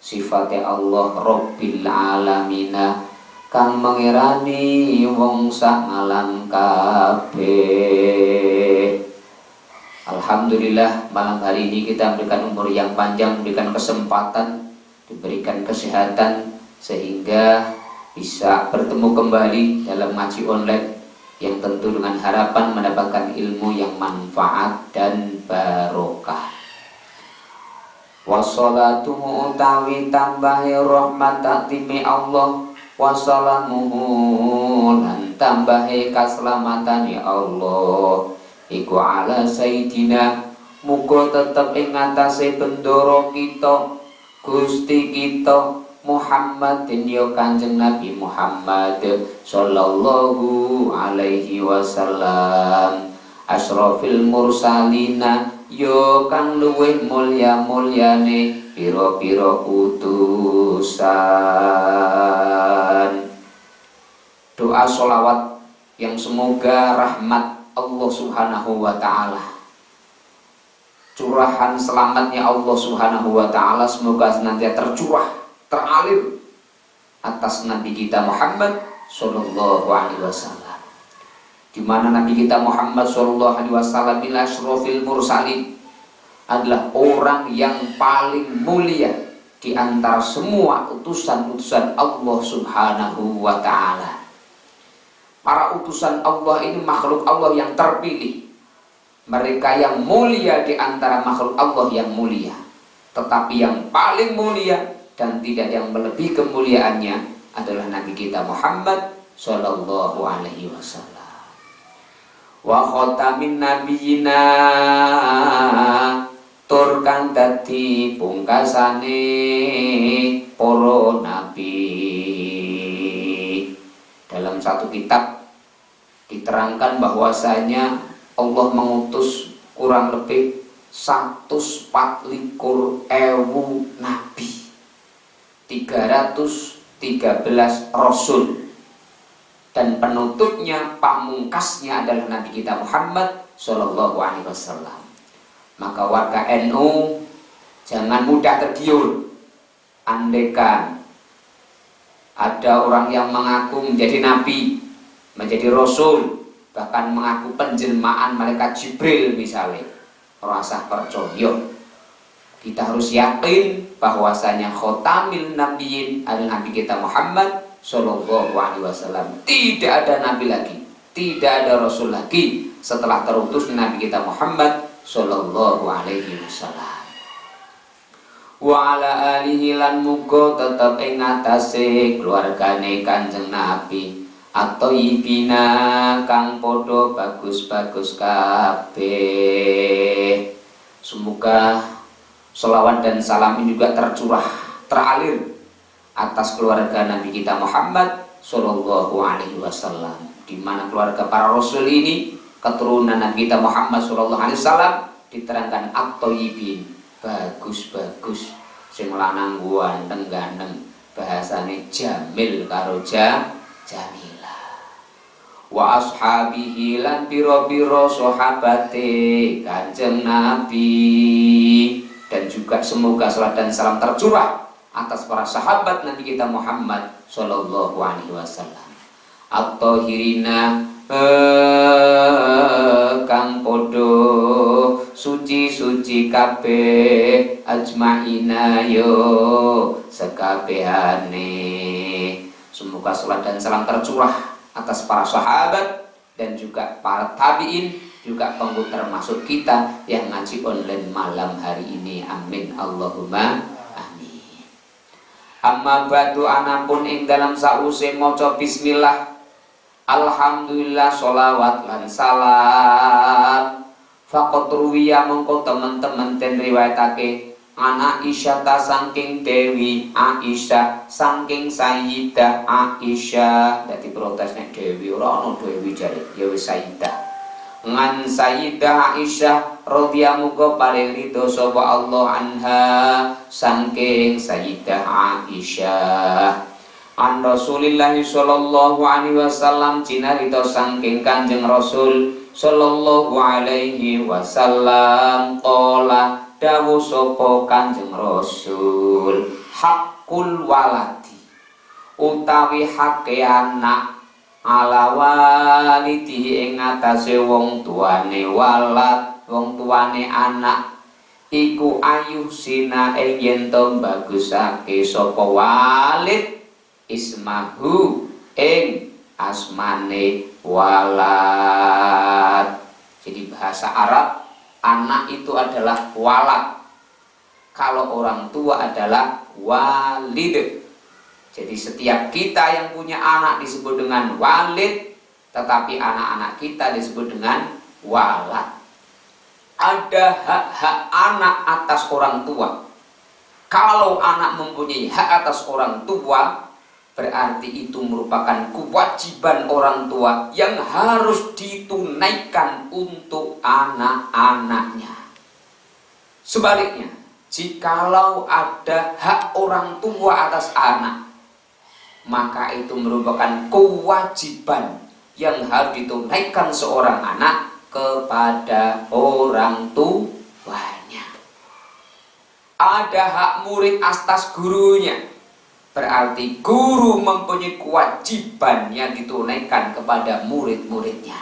sifate Allah Rabbil Alamina kang mengirani wong sak alam kabeh. Alhamdulillah malam hari ini kita memberikan umur yang panjang, memberikan kesempatan, diberikan kesehatan sehingga bisa bertemu kembali dalam ngaji online yang tentu dengan harapan mendapatkan ilmu yang manfaat dan barokah. Wassalatu utawi tambahi rahmat taktimi Allah, wassalamuhu lan tambahi keselamatan ya Allah iku ala sayyidina muga tetep ing atase bendoro kita Gusti kita Muhammadin ya Kanjeng Nabi Muhammad sallallahu alaihi wasallam asrofil mursalina yo kang luwih mulya-mulyane pira-pira utusan. Doa sholawat yang semoga rahmat Allah subhanahu wa ta'ala, curahan selamatnya Allah subhanahu wa ta'ala semoga senantiasa tercurah, teralir atas Nabi kita Muhammad sallallahu alaihi wasallam, di mana Nabi kita Muhammad sallallahu alaihi wasallam ila asyrofil mursalin adalah orang yang paling mulia di antara semua utusan-utusan Allah subhanahu wa ta'ala. Para utusan Allah ini makhluk Allah yang terpilih, mereka yang mulia di antara makhluk Allah yang mulia, tetapi yang paling mulia dan tidak yang melebihi kemuliaannya adalah Nabi kita Muhammad sallallahu alaihi wasallam. Wa khatamin nabiyina tur kang dadi pungkasane para nabi. Dalam satu kitab diterangkan bahwasanya Allah mengutus kurang lebih 124.000 nabi, 313 rasul, dan penutupnya, pamungkasnya adalah Nabi kita Muhammad sallallahu alaihi wasallam. Maka warga NU jangan mudah tergiur andaikan ada orang yang mengaku menjadi nabi, menjadi rasul, bahkan mengaku penjelmaan malaikat Jibril misalnya, rasa percaya. Kita harus yakin bahwasanya khotamil nabiyyin adalah Nabi kita Muhammad sallallahu alaihi wasallam. Tidak ada nabi lagi, tidak ada rasul lagi setelah terutusnya Nabi kita Muhammad sallallahu alaihi wasallam. Wa ala alihi lan muga tetep ing atase keluargane Kanjeng Nabi atau ibina kang padha bagus-bagus kabeh. Semoga selawat dan salam ini juga tercurah, teralir atas keluarga Nabi kita Muhammad sallallahu alaihi wasallam, di mana keluarga para rasul ini keturunan Nabi kita Muhammad sallallahu alaihi wasallam diterangkan at-thayyibin, bagus-bagus, sing lanang ganteng-ganteng, bahasane jamil karo jamila. Wa ashabihi lan pira-pira sahabate Kanjeng Nabi, dan juga semoga salat dan salam tercurah atas para sahabat Nabi kita Muhammad sallallahu alaihi wasallam at-thahirina kang podo suci-suci kabeh ajmaina yo sekabehane. Semoga salat dan salam tercurah atas para sahabat dan juga para tabi'in, juga pengikut termasuk kita yang ngaji online malam hari ini. Amin Allahumma amin. Amma ba'du, anapun ing dalam sause maca bismillah, alhamdulillah, sholawat lan salam. Faqat ruwiya mengko teman-teman den riwayatake anak Aisyah ta saking Dewi Aisyah, saking Sayyidah Aisyah. Dadi protes nek Dewi ora ono Dewi jare ya wis Sayyidah. Ngan Sayyidah Aisyah radhiyallahu paring ridho sapa Allah anha saking Sayyidah Aisyah. An Rasulillah sallallahu alaihi wasallam cinarita saking Kanjeng Rasul sallallahu alaihi wasallam qala dawuh sapa Kanjeng Rasul, hakul waladi utawi hake anak ala walidi ing atase wong tuane walad, wong tuane anak iku ayuh sina ing yen to bagusake sapa walid ismahu ing asmane walad. Jadi bahasa Arab anak itu adalah walad, kalau orang tua adalah walid. Jadi setiap kita yang punya anak disebut dengan walid, tetapi anak-anak kita disebut dengan walad. Ada hak-hak anak atas orang tua. Kalau anak mempunyai hak atas orang tua, berarti itu merupakan kewajiban orang tua yang harus ditunaikan untuk anak-anaknya. Sebaliknya, jikalau ada hak orang tua atas anak, maka itu merupakan kewajiban yang harus ditunaikan seorang anak kepada orang tuanya. Ada hak murid atas gurunya, berarti guru mempunyai kewajiban yang ditunaikan kepada murid-muridnya.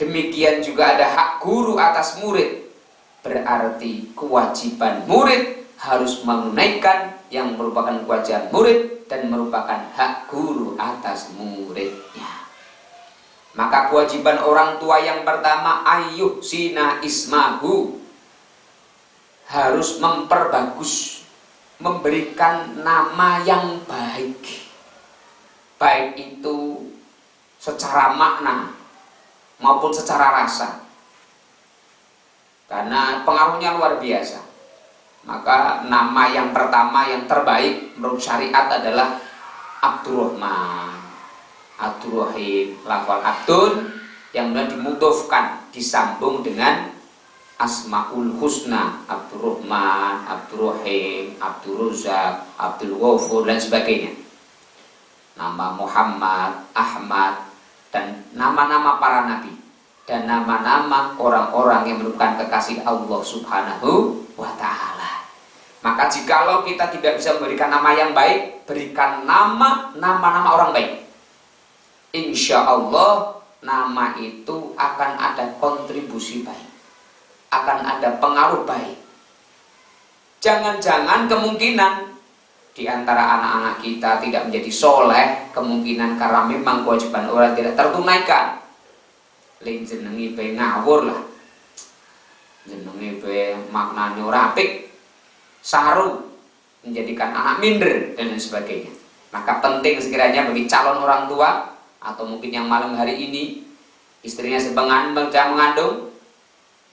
Demikian juga ada hak guru atas murid, berarti kewajiban murid harus menunaikan yang merupakan kewajiban murid dan merupakan hak guru atas muridnya. Maka kewajiban orang tua yang pertama ayuh sina ismahu, harus memperbagus, memberikan nama yang baik, baik itu secara makna maupun secara rasa, karena pengaruhnya luar biasa. Maka nama yang pertama yang terbaik menurut syariat adalah Abdurrahman, Abdurrahim, lafal Abdun yang kemudian dimudofkan, disambung dengan Asmaul Husna, Abdurrahman, Abdurrahim, Abdurrazak, Abdul Ghafur dan sebagainya. Nama Muhammad, Ahmad dan nama-nama para nabi dan nama-nama orang-orang yang merupakan kekasih Allah Subhanahu wa ta'ala. Maka jikalau kita tidak bisa memberikan nama yang baik, berikan nama-nama orang baik. Insya Allah nama itu akan ada kontribusi baik, akan ada pengaruh baik. Jangan-jangan kemungkinan di antara anak-anak kita tidak menjadi soleh, kemungkinan karena memang kewajiban orang tidak tertunaikan. Lain jenengi be ngawur lah, jenengi be maknanya ora apik, saru, menjadikan anak minder dan lain sebagainya. Maka penting sekiranya bagi calon orang tua atau mungkin yang malam hari ini istrinya sedang mengandung,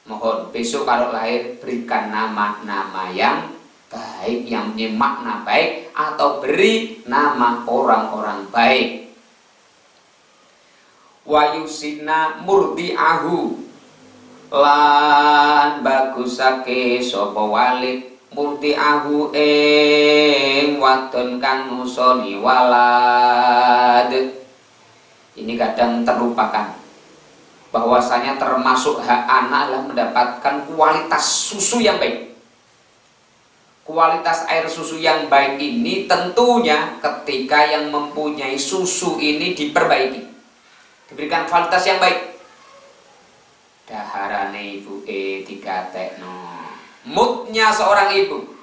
mohon besok kalau lahir berikan nama-nama yang baik, yang punya makna baik, atau beri nama orang-orang baik. Wa yusina murdi'ahu, lan bagusake sapa walid murdi'ahu ing wadon kang nusoni walad. Ini kadang terlupakan bahwasanya termasuk hak anak adalah mendapatkan kualitas susu yang baik. Kualitas air susu yang baik ini tentunya ketika yang mempunyai susu ini diperbaiki, diberikan kualitas yang baik. Daharane ibu digatekno, moodnya seorang ibu.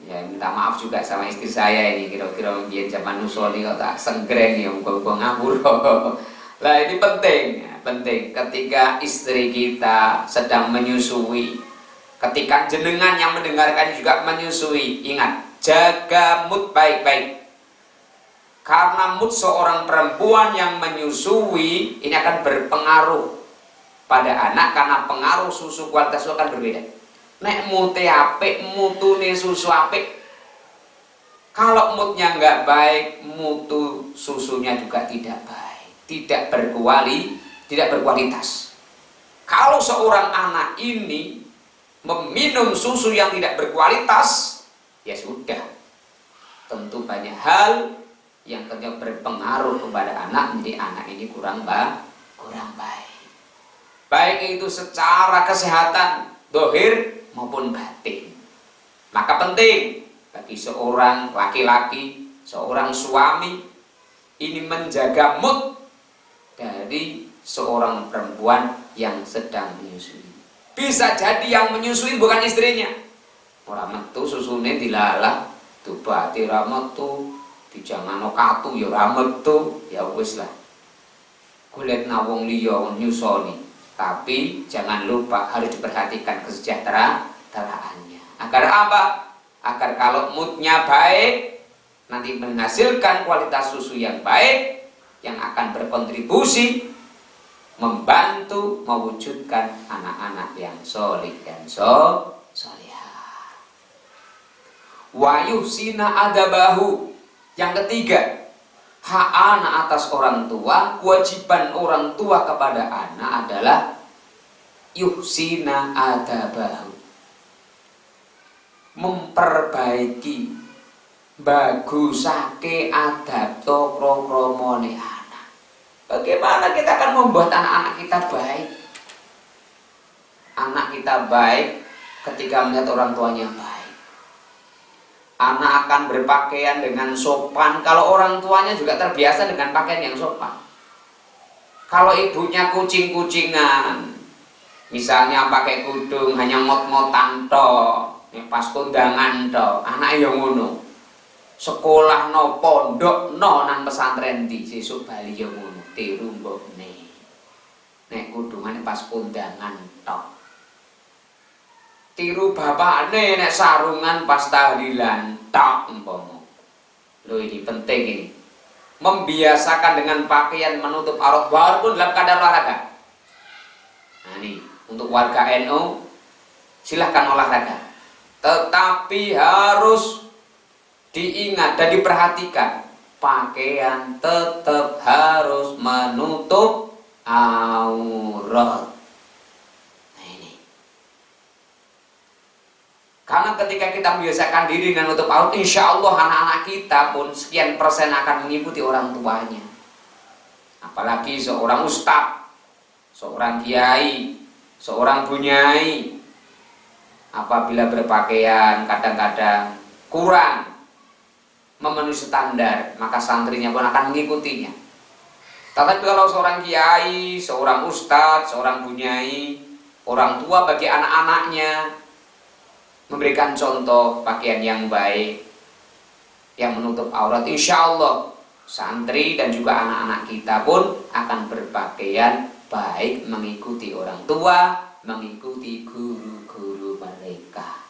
Ya minta maaf juga sama istri saya ini, kira-kira biar zaman nusoni kok tak senggreng ya muga-muga ngawur. Lah ini penting, penting ketika istri kita sedang menyusui, ketika jenengan yang mendengarkan juga menyusui, ingat jaga mood baik-baik. Karena mood seorang perempuan yang menyusui ini akan berpengaruh pada anak, karena pengaruh susu kualitas susu akan berbeda. Nek mute apik, mutune susu apik. Kalau moodnya nggak baik, mutu susunya juga tidak baik, tidak berkualitas. Kalau seorang anak ini meminum susu yang tidak berkualitas, ya sudah, tentu banyak hal yang tentunya berpengaruh kepada anak, menjadi anak ini kurang baik. Baik itu secara kesehatan dohir maupun batin. Maka penting bagi seorang laki-laki, seorang suami ini menjaga mood dari seorang perempuan yang sedang menyusui. Bisa jadi yang menyusui bukan istrinya. Orang metu susune dilalah, dubati ra metu, dijangano katu ya ra metu, ya wis lah. Kulit nawong liya nyusoni. Tapi jangan lupa harus diperhatikan kesejahteraannya. Agar apa? Agar kalau moodnya baik, nanti menghasilkan kualitas susu yang baik, yang akan berkontribusi membantu mewujudkan anak-anak yang solih dan solihah. Wa yuhsina adabahu. Yang ketiga, hak anak atas orang tua, kewajiban orang tua kepada anak adalah yuhsina adabahu, memperbaiki, bagusake adab kromone anak. Bagaimana kita akan membuat anak-anak kita baik? Anak kita baik ketika melihat orang tuanya baik. Anak akan berpakaian dengan sopan kalau orang tuanya juga terbiasa dengan pakaian yang sopan. Kalau ibunya kucing-kucingan, misalnya pakai kudung hanya mot-motan tok, pas kondangan tok, anak yang ngono. Sekolah no, pondok no, nang pesantren di sesuk bali yang ngono, tiru mbokne. Nek kudungan pas kondangan tok. Tiru bapakne nek sarungan pas tahlilan tok umpama. Loh, ini penting ini. Membiasakan dengan pakaian menutup aurat walaupun dalam keadaan olahraga. Nah ini untuk warga NU silahkan olahraga. Tetapi harus diingat dan diperhatikan, pakaian tetap harus menutup aurat. Karena ketika kita membiasakan diri dengan menutup aurat, insya Allah anak-anak kita pun sekian persen akan mengikuti orang tuanya. Apalagi seorang ustadz, seorang kiai, seorang bunyai, apabila berpakaian kadang-kadang kurang memenuhi standar, maka santrinya pun akan mengikutinya. Tetapi kalau seorang kiai, seorang ustadz, seorang bunyai, orang tua bagi anak-anaknya memberikan contoh pakaian yang baik, yang menutup aurat, insya Allah santri dan juga anak-anak kita pun akan berpakaian baik mengikuti orang tua, mengikuti guru-guru mereka.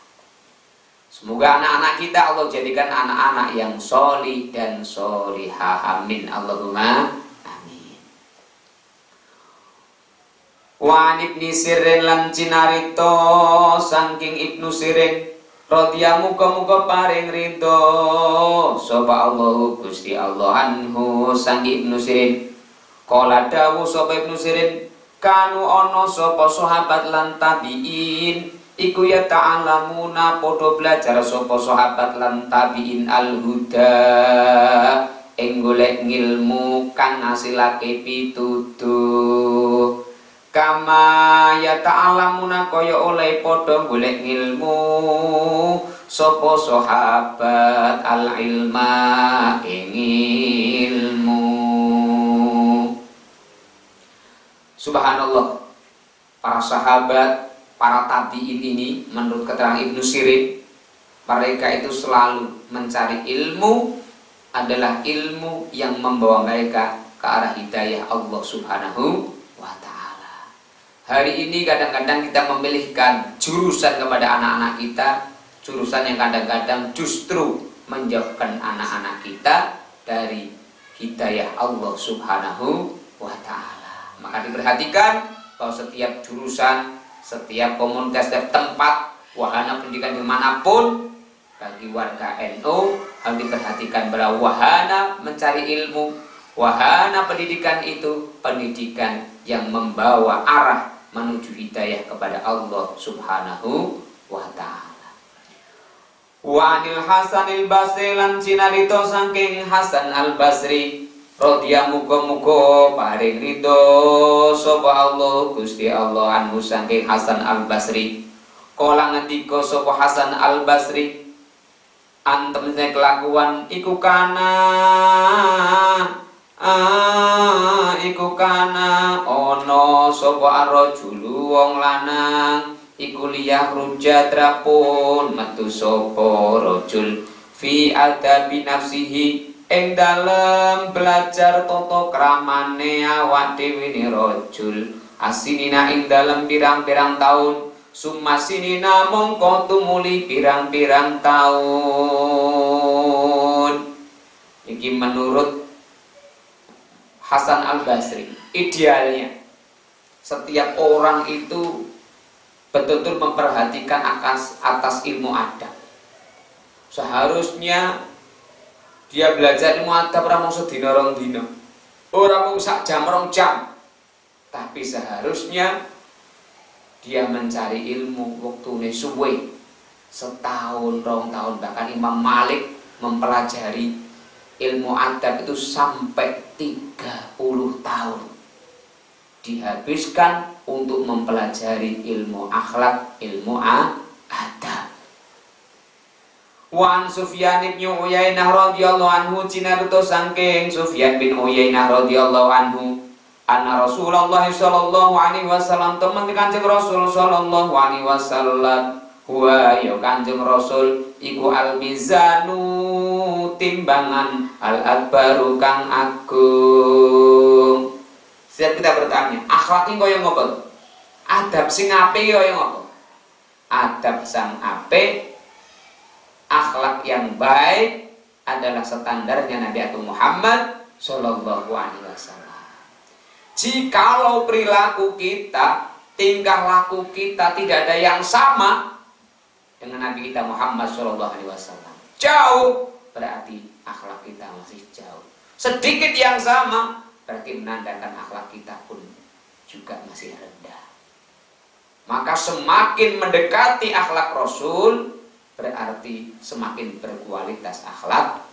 Semoga anak-anak kita Allah jadikan anak-anak yang solih dan solihah. Amin. Allahumma amin. Wa Ibnu Sirin lan cinarito saking Ibnu Sirin radhiya muga-muga paring ridho sapa Allah Gusti Allah anhu saking Ibnu Sirin. Kala dawuh sapa Ibnu Sirin, kanu ana sapa sahabat lan tabiin iku ya ta'alamuna padha belajar sapa sahabat lan tabiin al-huda ing golek ngilmu kang ngasilake pituduh. Kama ya ta'alamuna kaya oleh padha golek ngilmu sapa sahabat al-ilma ing ilmu. Subhanallah, para sahabat, para tabi'in ini menurut keterangan Ibnu Sirin, mereka itu selalu mencari ilmu adalah ilmu yang membawa mereka ke arah hidayah Allah Subhanahu wa ta'ala. Hari ini kadang-kadang kita memilihkan jurusan kepada anak-anak kita, jurusan yang kadang-kadang justru menjauhkan anak-anak kita dari hidayah Allah Subhanahu wa ta'ala. Maka diperhatikan bahwa setiap jurusan, setiap komunitas, setiap tempat, wahana pendidikan dimanapun, bagi warga NU harus diperhatikan bahwa wahana mencari ilmu, wahana pendidikan itu pendidikan yang membawa arah menuju hidayah kepada Allah Subhanahu wa ta'ala. Wa anil Hasanil Basri lan cinarito saking Hasan al Basri radhiya muga-muga paring ridho sapa Allah Gusti Allah anhu saking Hasan al Basri. Kala ngendika sapa Hasan al Basri, Antem kelakuan iku kana ana sapa arrajulu wong lanang iku liyah rujadrapun metu sapa rajul fi adabi nafsihi ing dalem belajar tata kramane awak dhewe ne rajul asinina ing dalem pirang-pirang taun sumasinina mongko tumuli pirang-pirang taun. Iki menurut Hasan Al-Basri, idealnya setiap orang itu betul-betul memperhatikan atas ilmu adab. Seharusnya dia belajar ilmu adab ora mung sedina rong dina, ora mung sak jam rong jam, tapi seharusnya dia mencari ilmu waktune suwe, setahun, rong tahun. Bahkan Imam Malik mempelajari ilmu adab itu sampai 30 tahun dihabiskan untuk mempelajari ilmu akhlak, ilmu adab. Wan Sufyan bin Uyainah radhiyallahu anhu cinaruto saking Sufyan bin Uyainah radhiyallahu anhu anna Rasulullah sallallahu alaihi wasallam teman Kanjeng Rasul sallallahu alaihi wasallam huwa ya Kanjeng Rasul iku al-mizanu timbangan al-akbaru kang agung. Setiap kita bertanya, akhlak iki kaya ngopo? Adab sing apik kaya ngopo? Adab sang apik, akhlak yang baik adalah standarnya Nabi Agung Muhammad sallallahu alaihi wasallam. Jikalau perilaku kita, tingkah laku kita tidak ada yang sama dengan Nabi kita Muhammad sallallahu alaihi wasallam, jauh, berarti akhlak kita masih jauh. Sedikit yang sama berarti menandakan akhlak kita pun juga masih rendah. Maka semakin mendekati akhlak Rasul berarti semakin berkualitas akhlak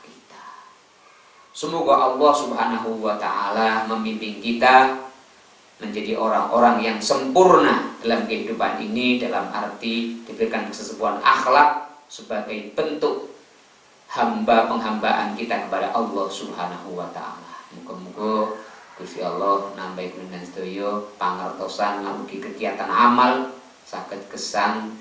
kita. Semoga Allah Subhanahu wa taala membimbing kita menjadi orang-orang yang sempurna dalam kehidupan ini, dalam arti diberikan kesesuaian akhlak sebagai bentuk penghambaan kita kepada Allah Subhanahu wa taala. Muga-muga Gusti Allah nambahi dan sedaya pangertosan lan ugi kegiatan amal saged gesang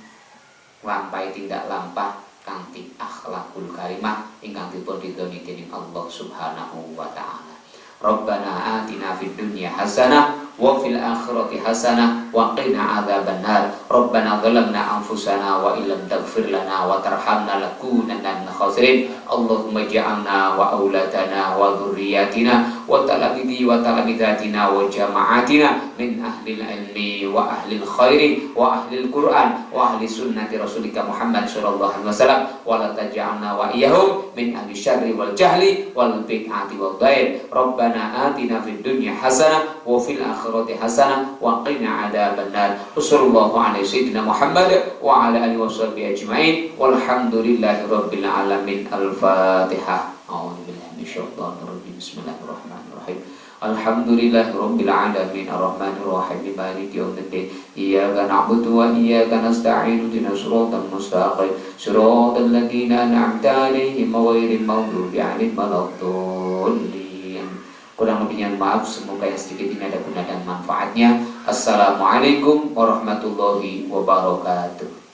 lampahi tindak lampah kanthi akhlakul karimah ingkang dipun ridhoni dening Allah Subhanahu wa taala. Rabbana atina fid dunya hasanah wa fil akhirati hasanah wa qina adzabannar. Rabbana zalamna anfusana wa illam taghfir lana wa tarhamna lakunanna minal khasirin. Allahumma ij'alna wa auladana wa dhurriyyatina wa talamidatina wa jama'atina min ahlil ilmi wa ahlil khairi wa ahlil Qur'an wa ahli sunnati rasulika Muhammad sallallahu alaihi wasallam wa la taj'alna wa iyyahum min ahli syarri wal jahli wal bid'ati wal dhair. Rabbana atina fid dunya hasanah wa fil akhirati hasanah wa qina adzabannar. Sallallahu alaihi sayyidina Muhammad wa ala alihi washabbihi ajmain walhamdulillahi rabbil alamin. Al-Fatihah. A'udzubillahi minasyaitonir rajim. Bismillahirrahmanirrahim. Alhamdulillahi rabbil alamin arrahmanir rahim maliki yaumiddin. Iyyaka na'budu wa iyyaka nasta'in ihdinas siratal mustaqim siratal ladzina an'amta 'alaihim ghairil maghdubi 'alaihim waladdallin. Kurang lebihnya maaf, semoga yang sedikit ini ada guna dan manfaatnya. Assalamualaikum warahmatullahi wabarakatuh.